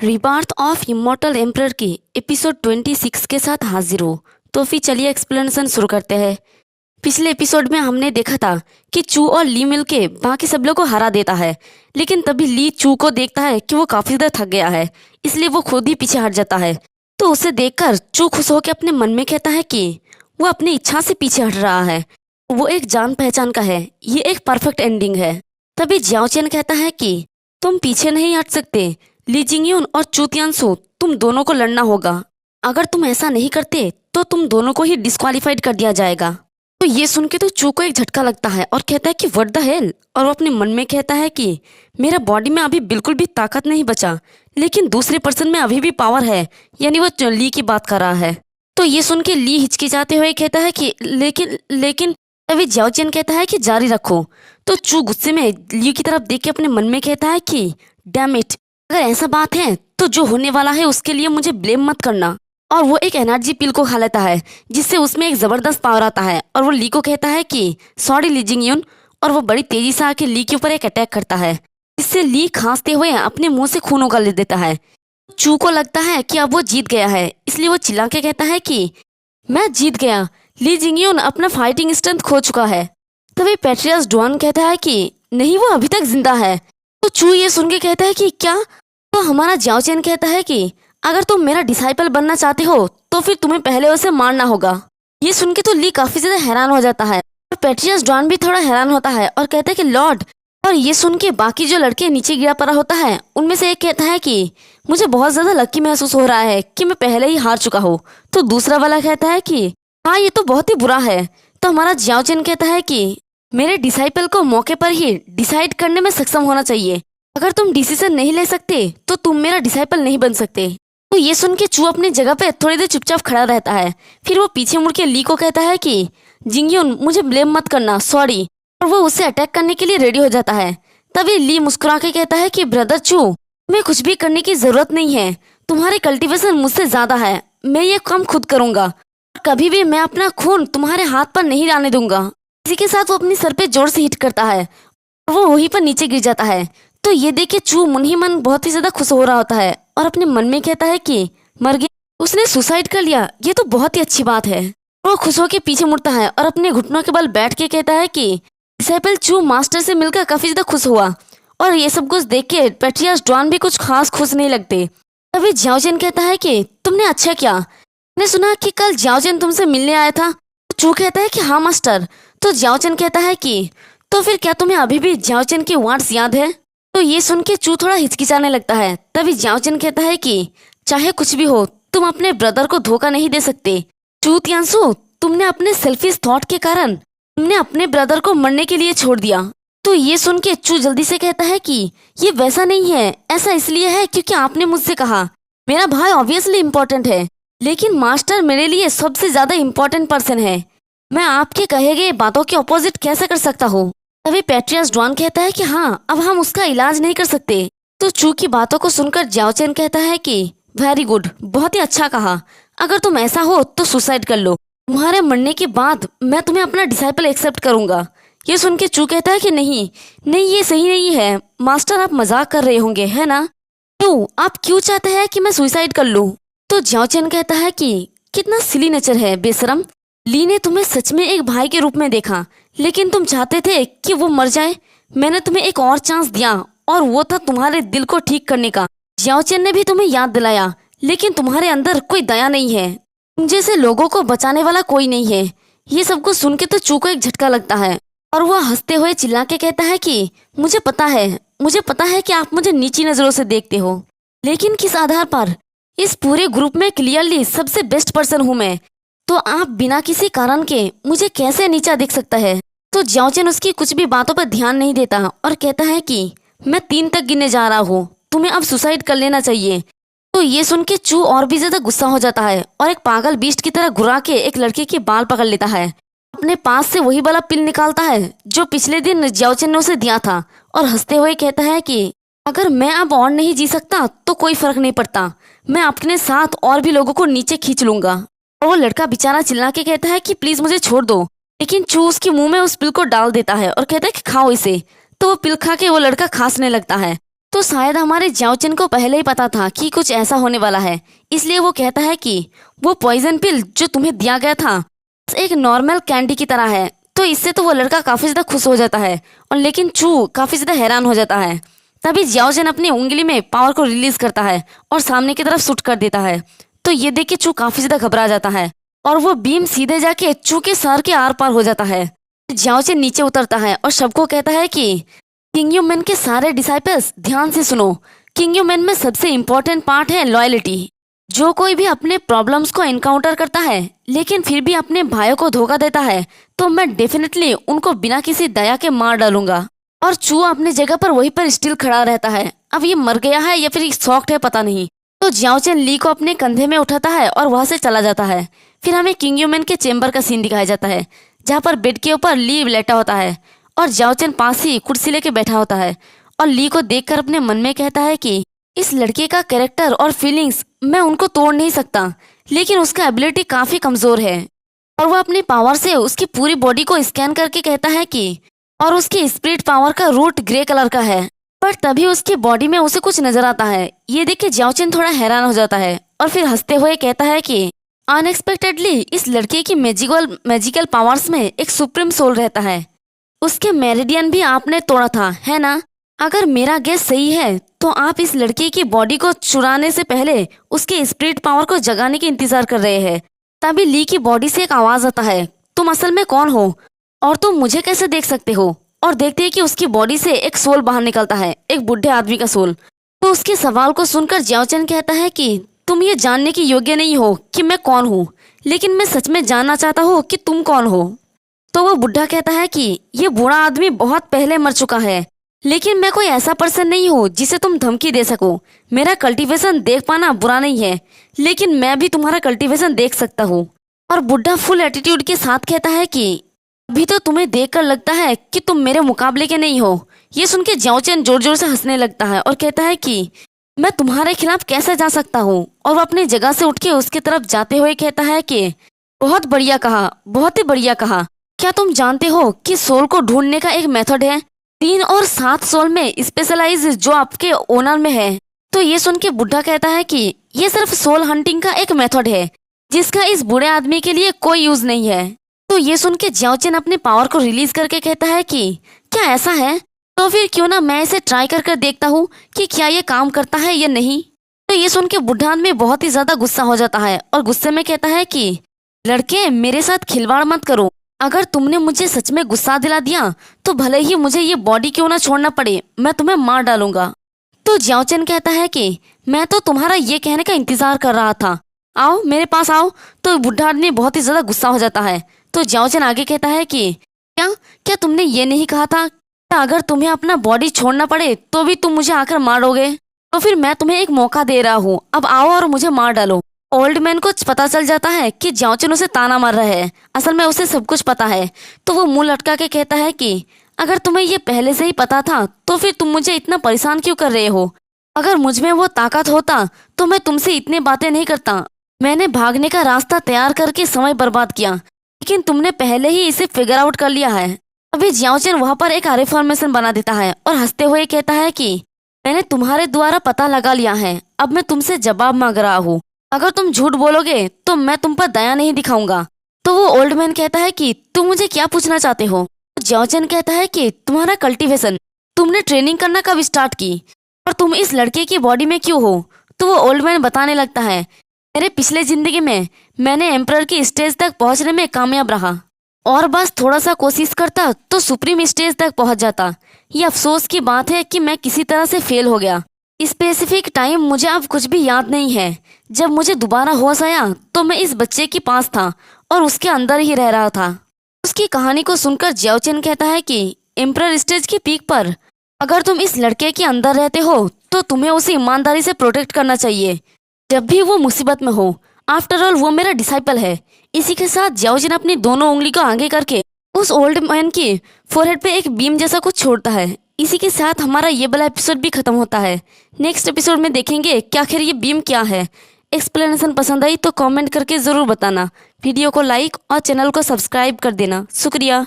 रिबार्थ of immortal emperor की episode 26 के साथ हाजिर हो। तो फिर चलिए एक्सप्लेनेशन शुरू करते हैं। पिछले एपिसोड में हमने देखा था कि चू और ली मिलके बाकी सब लोग को हरा देता है, लेकिन तभी ली चू को देखता है कि वो काफी ज्यादा थक गया है, इसलिए वो खुद ही पीछे हट जाता है। तो उसे देखकर चू खुश होकर अपने मन में कहता है कि वो अपनी इच्छा से पीछे हट रहा है, वो एक जान पहचान का है, ये एक परफेक्ट एंडिंग है। तभी जियाओ चेन कहता है कि तुम पीछे नहीं हट सकते, ली जिंगयून और चू तियानसु, तुम दोनों को लड़ना होगा। अगर तुम ऐसा नहीं करते तो तुम दोनों को ही डिस्क्वालीफाइड कर दिया जाएगा। तो ये सुन के तो चू को एक झटका लगता है और कहता है कि व्हाट द हेल, और वो अपने मन में कहता है कि मेरा बॉडी में अभी बिल्कुल भी ताकत नहीं बचा, लेकिन दूसरे पर्सन में अभी भी पावर है, यानी वो ली की बात कर रहा है। तो ये सुन के ली हिचकिचाते हुए कहता है कि लेकिन लेकिन तभी जियाओ चेन कहता है कि जारी रखो। तो चू गुस्से में ली की तरफ देख के अपने मन में कहता है कि डैम इट, अगर ऐसा बात है तो जो होने वाला है उसके लिए मुझे ब्लेम मत करना। और वो एक एनर्जी पिल को खा लेता है जिससे उसमें एक जबरदस्त पावर आता है, और वो ली को कहता है कि सॉरी ली जिंगयून, और वो बड़ी तेजी से आके ली के ऊपर एक अटैक करता है, जिससे ली खांसते हुए अपने मुंह से खून उगल देता है। चू को लगता है कि अब वो जीत गया है, इसलिए वो चिल्ला के कहता है कि मैं जीत गया, ली जिंगयून अपना फाइटिंग स्ट्रेंथ खो चुका है। तभी पेट्रियस डुआन कहता है कि नहीं, वो अभी तक जिंदा है। तो चू ये सुन के कहता है कि क्या? तो हमारा जियाओ चेन कहता है कि अगर तुम मेरा डिसाइपल बनना चाहते हो तो फिर तुम्हें पहले उसे मारना होगा। ये सुन के तो ली काफी ज्यादा हैरान हो जाता है, और पेट्रियस डॉन भी थोड़ा हैरान होता है और कहता है कि लॉर्ड। और ये सुन के बाकी जो लड़के नीचे गिरा पड़ा होता है उनमें से एक कहता है कि मुझे बहुत ज्यादा लकी महसूस हो रहा है कि मैं पहले ही हार चुका हूँ। तो दूसरा वाला कहता है कि हाँ, ये तो बहुत ही बुरा है। तो हमारा जियाओ चेन कहता है कि मेरे डिसाइपल को मौके पर ही डिसाइड करने में सक्षम होना चाहिए, अगर तुम डिसीजन नहीं ले सकते तो तुम मेरा डिसाइपल नहीं बन सकते। तो ये सुन के चू अपनी जगह पे थोड़ी देर चुपचाप खड़ा रहता है, फिर वो पीछे मुड़ के ली को कहता है कि जिंगयून मुझे ब्लेम मत करना, सॉरी, और वो उसे अटैक करने के लिए रेडी हो जाता है। तभी ली मुस्कुरा के कहता है कि ब्रदर चू, तुम्हें कुछ भी करने की जरूरत नहीं है, तुम्हारे कल्टीवेशन मुझसे ज्यादा है, मैं ये काम खुद करूंगा, कभी भी मैं अपना खून तुम्हारे हाथ पर नहीं आने दूंगा। इसी के साथ वो अपनी सर पे जोर से हिट करता है और वो वहीं पर नीचे गिर जाता है। तो ये देख के चू मन ही मन बहुत ही ज्यादा खुश हो रहा होता है और अपने मन में कहता है कि मर गया, उसने सुसाइड कर लिया, ये तो बहुत ही अच्छी बात है। वो खुश होकर पीछे मुड़ता है और अपने घुटनों के बल बैठ के कहता है कि डिसाइपल चू मास्टर से मिलकर काफी ज्यादा खुश हुआ। और ये सब कुछ देख के पेट्रियस डॉन भी कुछ खास खुश नहीं लगते। तभी जियाओ चेन कहता है कि तुमने अच्छा किया, मैंने सुना कि कल जियाओ चेन तुमसे मिलने आया था। चू कहता है कि हाँ मास्टर। तो जियाओ चेन कहता है कि तो फिर क्या तुम्हें अभी भी जियाओ चेन की वर्ड्स याद है? तो ये सुन के चू थोड़ा हिचकिचाने लगता है। तभी जियाओ चेन कहता है कि चाहे कुछ भी हो, तुम अपने ब्रदर को धोखा नहीं दे सकते। चू तियानसु, तुमने अपने सेल्फिश थॉट के कारण तुमने अपने ब्रदर को मरने के लिए छोड़ दिया। तो ये सुन के चू जल्दी से कहता है कि ये वैसा नहीं है, ऐसा इसलिए है क्योंकि आपने मुझसे कहा मेरा भाई ऑब्वियसली इम्पोर्टेंट है, लेकिन मास्टर मेरे लिए सबसे ज्यादा इम्पोर्टेंट पर्सन है। मैं आपके कहे गए बातों के ऑपोजिट कैसे कर सकता हूँ? तभी पेट्रियस डॉन कहता है कि हाँ, अब हम उसका इलाज नहीं कर सकते। तो चू की बातों को सुनकर जियाओ चेन कहता है कि वेरी गुड, बहुत ही अच्छा कहा, अगर तुम ऐसा हो तो सुसाइड कर लो, तुम्हारे मरने के बाद मैं तुम्हें अपना डिसाइपल एक्सेप्ट करूंगा। ये सुन के चू कहता है कि नहीं नहीं, ये सही नहीं है मास्टर, आप मजाक कर रहे होंगे है ना? क्यों, आप क्यों चाहते हैं कि मैं सुसाइड कर लूं? तो जियाओ चेन कहता है कि कितना सिली नेचर है बेशरम, ली ने तुम्हें सच में एक भाई के रूप में देखा, लेकिन तुम चाहते थे कि वो मर जाए। मैंने तुम्हें एक और चांस दिया और वो था तुम्हारे दिल को ठीक करने का। जियाओ चेन ने भी तुम्हें याद दिलाया, लेकिन तुम्हारे अंदर कोई दया नहीं है, तुम जैसे लोगों को बचाने वाला कोई नहीं है। ये सब कुछ सुन के तो चू को एक झटका लगता है और वो हंसते हुए चिल्ला के कहता है कि मुझे पता है कि आप मुझे नीची नजरों से देखते हो, लेकिन किस आधार पर? इस पूरे ग्रुप में क्लियरली सबसे बेस्ट पर्सन हूँ मैं, तो आप बिना किसी कारण के मुझे कैसे नीचा दिख सकता है? तो जियाओ चेन उसकी कुछ भी बातों पर ध्यान नहीं देता और कहता है कि मैं 3 तक गिनने जा रहा हूँ, तुम्हें अब सुसाइड कर लेना चाहिए। तो ये सुन के चू और भी ज्यादा गुस्सा हो जाता है और एक पागल बीस्ट की तरह घुरा के एक लड़के के बाल पकड़ लेता है, अपने पास से वही वाला पिल निकालता है जो पिछले दिन जियाओ चेन ने उसे दिया था, और हंसते हुए कहता है कि अगर मैं अब और नहीं जी सकता तो कोई फर्क नहीं पड़ता, मैं अपने साथ और भी लोगों को नीचे खींच लूंगा। और वो लड़का बेचारा चिल्ला के कहता है कि प्लीज मुझे छोड़ दो, लेकिन चू उसके मुंह में उस पिल को डाल देता है और कहता है कि खाओ इसे। तो वो पिल खा के वो लड़का खांसने लगता है तो शायद हमारे जियाओचन को पहले ही पता था कि कुछ ऐसा होने वाला है, इसलिए वो कहता है कि वो पॉइजन पिल जो तुम्हें दिया गया था एक नॉर्मल कैंडी की तरह है। तो इससे तो वो लड़का काफी ज्यादा खुश हो जाता है, और लेकिन चू काफी ज्यादा हैरान हो जाता है। तभी जियाओचन अपनी उंगली में पावर को रिलीज करता है और सामने की तरफ शूट कर देता है। तो ये देख के चू काफी ज्यादा घबरा जाता है और वो बीम सीधे जाके चू के सर के आर पार हो जाता है। जियाओचन नीचे उतरता है और सबको कहता है कि किंग मैन के सारे डिसाइपल्स ध्यान से सुनो। किंग मैन में सबसे इम्पोर्टेंट पार्ट है लॉयल्टी। जो कोई भी अपने प्रॉब्लम्स को एनकाउंटर करता है लेकिन फिर भी अपने भाइयों को धोखा देता है, तो मैं डेफिनेटली उनको बिना किसी दया के मार डालूंगा। और चू अपनी जगह पर वहीं पर स्टिल खड़ा रहता है। अब ये मर गया है या फिर शॉक्ड है पता नहीं। तो जियाओचन ली को अपने कंधे में उठाता है और वहां से चला जाता है। फिर हमें किंग मैन के चेम्बर का सीन दिखाया जाता है, जहाँ पर बेड के ऊपर ली लेटा होता है और जियाओचन पास ही कुर्सी लेके बैठा होता है और ली को देखकर अपने मन में कहता है कि इस लड़के का कैरेक्टर और फीलिंग्स मैं उनको तोड़ नहीं सकता, लेकिन उसका एबिलिटी काफी कमजोर है। और वो अपनी पावर से उसकी पूरी बॉडी को स्कैन करके कहता है कि और उसकी स्पिरिट पावर का रूट ग्रे कलर का है। पर तभी उसकी बॉडी में उसे कुछ नजर आता है। ये देख के जियाओचन थोड़ा हैरान हो जाता है और फिर हंसते हुए कहता है कि अनएक्सपेक्टेडली इस लड़के की मैजिकल पावर्स में एक सुप्रीम सोल रहता है। उसके मेरिडियन भी आपने तोड़ा था, है ना? अगर मेरा गेस सही है तो आप इस लड़के की बॉडी को चुराने से पहले उसके स्पिरिट पावर को जगाने के इंतजार कर रहे हैं। तभी ली की बॉडी से एक आवाज आता है, तुम असल में कौन हो और तुम मुझे कैसे देख सकते हो? और देखते हैं कि उसकी बॉडी से एक सोल बाहर निकलता है, एक बुढ़े आदमी का सोल। तो उसके सवाल को सुनकर जियाओचन कहता है कि तुम ये जानने की योग्य नहीं हो कि मैं कौन हूँ, लेकिन मैं सच में जानना चाहता हूँ कि तुम कौन हो। तो वो बुढ़ा कहता है कि ये बूढ़ा आदमी बहुत पहले मर चुका है, लेकिन मैं कोई ऐसा पर्सन नहीं हूँ जिसे तुम धमकी दे सको। मेरा कल्टीवेशन देख पाना बुरा नहीं है, लेकिन मैं भी तुम्हारा कल्टीवेशन देख सकता हूँ। और बुढ़ा फुल एटीट्यूड के साथ कहता है कि अभी तो तुम्हें देखकर लगता है कि तुम मेरे मुकाबले के नहीं हो। ये सुन के जियाओचन जोर जोर से हंसने लगता है और कहता है कि मैं तुम्हारे खिलाफ कैसे जा सकता हूँ। और वो अपनी जगह से उठ के उसकी तरफ जाते हुए कहता है कि बहुत बढ़िया कहा, बहुत ही बढ़िया कहा। क्या तुम जानते हो कि सोल को ढूंढने का एक मेथड है 3 और 7 सोल में स्पेशलाइज जो आपके ओनर में है। तो ये सुन के बुढ़ा कहता है कि ये सिर्फ सोल हंटिंग का एक मेथड है जिसका इस बूढ़े आदमी के लिए कोई यूज नहीं है। तो ये सुन के जियाओचन अपने पावर को रिलीज करके कहता है कि क्या ऐसा है? तो फिर क्यों ना मैं इसे ट्राई कर देखता हूँ कि क्या ये काम करता है या नहीं। तो ये सुन के बुढ़ा आदमी बहुत ही ज्यादा गुस्सा हो जाता है और गुस्से में कहता है कि लड़के मेरे साथ खिलवाड़ मत करो। अगर तुमने मुझे सच में गुस्सा दिला दिया तो भले ही मुझे ये बॉडी क्यों ना छोड़ना पड़े, मैं तुम्हें मार डालूंगा। तो जियाओचन कहता है कि मैं तो तुम्हारा ये कहने का इंतजार कर रहा था, आओ मेरे पास आओ। तो बुढ़ा आदमी बहुत ही ज्यादा गुस्सा हो जाता है। तो जियाओचन आगे कहता है कि क्या क्या तुमने ये नहीं कहा था अगर तुम्हें अपना बॉडी छोड़ना पड़े तो भी तुम मुझे आकर मारोगे? तो फिर मैं तुम्हें एक मौका दे रहा हूँ, अब आओ और मुझे मार डालो। ओल्ड मैन को पता चल जाता है कि जियाओचन उसे ताना मार रहा है, असल में उसे सब कुछ पता है। तो वो मुंह लटका के कहता है कि अगर तुम्हें ये पहले से ही पता था तो फिर तुम मुझे इतना परेशान क्यों कर रहे हो? अगर मुझ में वो ताकत होता तो मैं तुमसे इतनी बातें नहीं करता। मैंने भागने का रास्ता तैयार करके समय बर्बाद किया, लेकिन तुमने पहले ही इसे फिगर आउट कर लिया है। अभी जियाओचन वहाँ पर एक आर फॉर्मेशन बना देता है और हंसते हुए कहता है कि मैंने तुम्हारे द्वारा पता लगा लिया है, अब मैं तुमसे जवाब मांग रहा हूँ। अगर तुम झूठ बोलोगे तो मैं तुम पर दया नहीं दिखाऊंगा। तो वो ओल्ड मैन कहता है कि तुम मुझे क्या पूछना चाहते हो? जियाओचन कहता है कि तुम्हारा कल्टीवेशन, तुमने ट्रेनिंग करना कब स्टार्ट की और तुम इस लड़के की बॉडी में क्यों हो? तो वो ओल्ड मैन बताने लगता है मेरे पिछले जिंदगी में मैंने एम्परर की स्टेज तक पहुंचने में कामयाब रहा और बस थोड़ा सा कोशिश करता तो सुप्रीम स्टेज तक पहुंच जाता। ये अफसोस की बात है कि मैं किसी तरह से फेल हो गया। स्पेसिफिक टाइम मुझे अब कुछ भी याद नहीं है। जब मुझे दोबारा होश आया तो मैं इस बच्चे के पास था और उसके अंदर ही रह रहा था। उसकी कहानी को सुनकर जियाओचन कहता है कि एम्परर स्टेज की पीक पर अगर तुम इस लड़के के अंदर रहते हो तो तुम्हें उसे ईमानदारी से प्रोटेक्ट करना चाहिए जब भी वो मुसीबत में हो। आफ्टर ऑल वो मेरा डिसाइपल है। इसी के साथ जियाओचन अपनी दोनों उंगली को आगे करके उस ओल्ड मैन की फोरहेड पे एक बीम जैसा कुछ छोड़ता है। इसी के साथ हमारा ये वाला एपिसोड भी खत्म होता है। नेक्स्ट एपिसोड में देखेंगे कि आखिर ये बीम क्या है। एक्सप्लेनेशन पसंद आई तो कमेंट करके ज़रूर बताना। वीडियो को लाइक और चैनल को सब्सक्राइब कर देना। शुक्रिया।